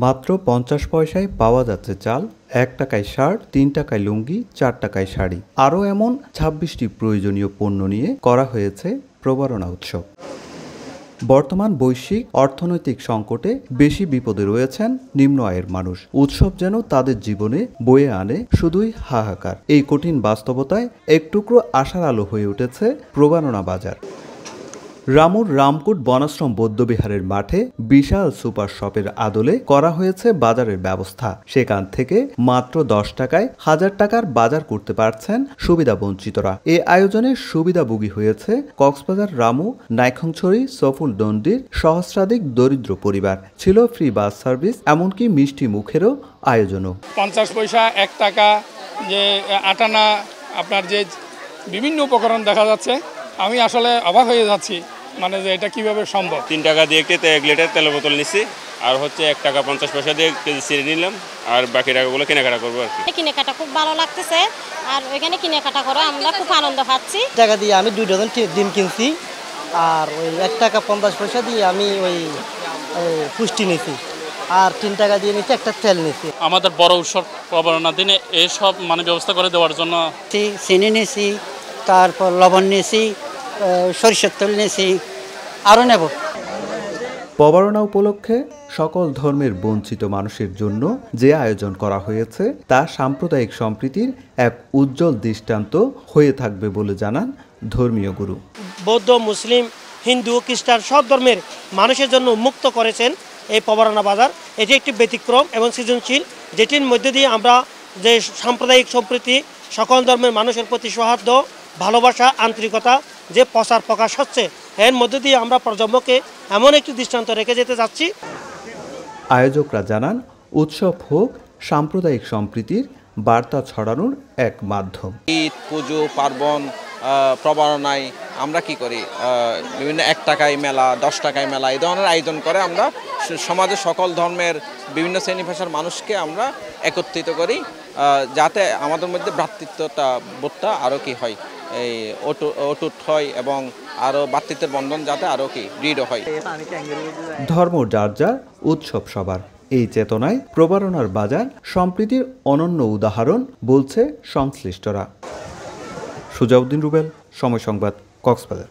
মাত্র ৫০ পয়সায় পাওয়া যাচ্ছে চাল, ১ টাকায় শার্ট, ৩ টাকায় লুঙ্গি, ৪ টাকায় শাড়ি। আরও এমন ২৬টি প্রয়োজনীয় পণ্য নিয়ে করা হয়েছে প্রবারণা উৎসব। বর্তমান বৈশ্বিক অর্থনৈতিক সংকটে বেশি বিপদে রয়েছেন নিম্ন আয়ের মানুষ। উৎসব যেন তাদের জীবনে বয়ে আনে শুধুই হাহাকার। এই কঠিন বাস্তবতায় এক টুকরো আশার আলো হয়ে উঠেছে প্রবারণা বাজার। রামুর রামকুট বনাশ্রম বৌদ্ধবিহারের মাঠে বিশাল সুপার শপের আদলে করা হয়েছে বাজারের ব্যবস্থা। সেখান থেকে মাত্র ১০ টাকায় ১০০০ টাকার বাজার করতে পারছেন সুবিধা বঞ্চিতরা। এ আয়োজনে সুবিধাভোগী হয়েছে কক্সবাজার রামু, নাইখংছড়ি, সফুল দন্ডির সহস্রাধিক দরিদ্র পরিবার। ছিল ফ্রি বাস সার্ভিস, এমনকি মিষ্টি মুখেরও আয়োজনও। ৫০ পয়সা, ১ টাকা, যে আটানা, আপনার যে বিভিন্ন উপকরণ দেখা যাচ্ছে, আমি আসলে অবাক হয়ে যাচ্ছি, মানে যে এটা কিভাবে সম্ভব। ৩ টাকা দিয়ে একটি ১ লিটার তেলের বোতল নিচ্ছি, আর হচ্ছে ১ টাকা ৫০ পয়সা দিয়ে কেজি চিনি নিলাম, আর বাকি টাকাগুলো কেনাকাটা করবো আর কি। কেনাকাটা খুব ভালো লাগতেছে, আর ওইখানে কেনাকাটা করে আমরা খুব আনন্দ পাচ্ছি। টাকা দিয়ে আমি ২ ডজন ডিম কিনছি, আর ওই ১ টাকা ৫০ পয়সা দিয়ে আমি ওই পুষ্টি নিয়েছি, আর ৩ টাকা দিয়ে নিচ্ছি একটা তেল নিচ্ছি। আমাদের বড় উৎসব প্রবারণা দিনে এইসব মানে ব্যবস্থা করে দেওয়ার জন্য চিনি নিয়েছি, তারপর লবণ নিয়েছি, সরিষার তেল নিয়েছি, আরও নেব। প্রবারণা উপলক্ষে সকল ধর্মের বঞ্চিত মানুষের জন্য যে আয়োজন করা হয়েছে তা সাম্প্রদায়িক সম্প্রীতির এক উজ্জ্বল দৃষ্টান্ত হয়ে থাকবে বলে জানান ধর্মীয় গুরু। বৌদ্ধ, মুসলিম, হিন্দু, খ্রিস্টান সব ধর্মের মানুষের জন্য উন্মুক্ত করেছেন এই প্রবারণা বাজার। এটি একটি ব্যতিক্রম এবং সৃজনশীল, যেটির মধ্যে দিয়ে আমরা যে সাম্প্রদায়িক সম্প্রীতি, সকল ধর্মের মানুষের প্রতি সৌহার্দ্য, ভালোবাসা, আন্তরিকতা যে প্রকাশ হচ্ছে, এর মধ্যে দিয়ে আমরা প্রজন্মকে এমন একটি দৃষ্টান্ত রেখে যেতে যাচ্ছি। আয়োজকরা জানান, উৎসব হোক সাম্প্রদায়িক সম্প্রীতির বার্তা ছড়ানোর এক মাধ্যম। ঈদ, পুজো, পার্বণ, প্রবারণায় আমরা কি করি, বিভিন্ন ১ টাকায় মেলা, ১০ টাকায় মেলা, এই ধরনের আয়োজন করে আমরা সমাজের সকল ধর্মের বিভিন্ন শ্রেণী পেশার মানুষকে আমরা একত্রিত করি, যাতে আমাদের মধ্যে ভ্রাতৃত্বটা বোধটা আরও কি হয়, এই অটুট হয় এবং আরও ভ্রাতৃত্বের বন্ধন যাতে আরও কি দৃঢ় হয়। ধর্ম যার যার, উৎসব সবার, এই চেতনায় প্রবারণার বাজার সম্প্রীতির অনন্য উদাহরণ বলছে সংশ্লিষ্টরা। সুজাউদ্দিন রুবেল, সময় সংবাদ, কক্সবাজার।